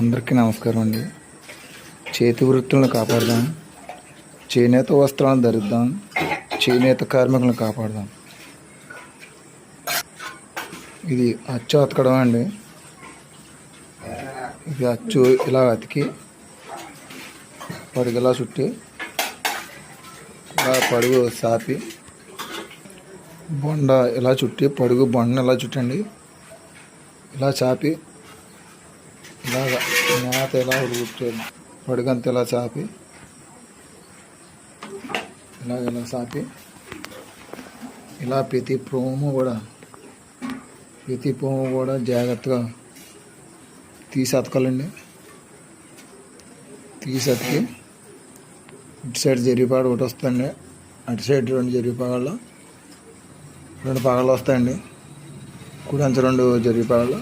అందరికీ నమస్కారం అండి. చేతి వృత్తులను కాపాడదాం, చేనేత వస్త్రాలను ధరిద్దాం, చేనేత కార్మికులను కాపాడదాం. ఇది అచ్చు అతకడం అండి. ఇది అచ్చు ఇలా అతికి పడుగులా చుట్టి ఇలా పడుగు సాపి బొండ ఇలా చుట్టి పడుగు బొండను ఇలా చుట్టండి. ఇలా చాపి ఇలాగ నేత ఇలా ఉడుకుతుంది. పడుగంత ఇలా చాపి ఇలా చాపి ఇలా ప్రతి పోము కూడా జాగ్రత్తగా తీసి అతకాలండి. తీసి అతికి ఇటు సైడ్ జరిపాడు ఒకటి వస్తుందండి, అటు సైడ్ రెండు పాగాలు వస్తాయండి. కుడి అంచు రెండు జరిపాగాలు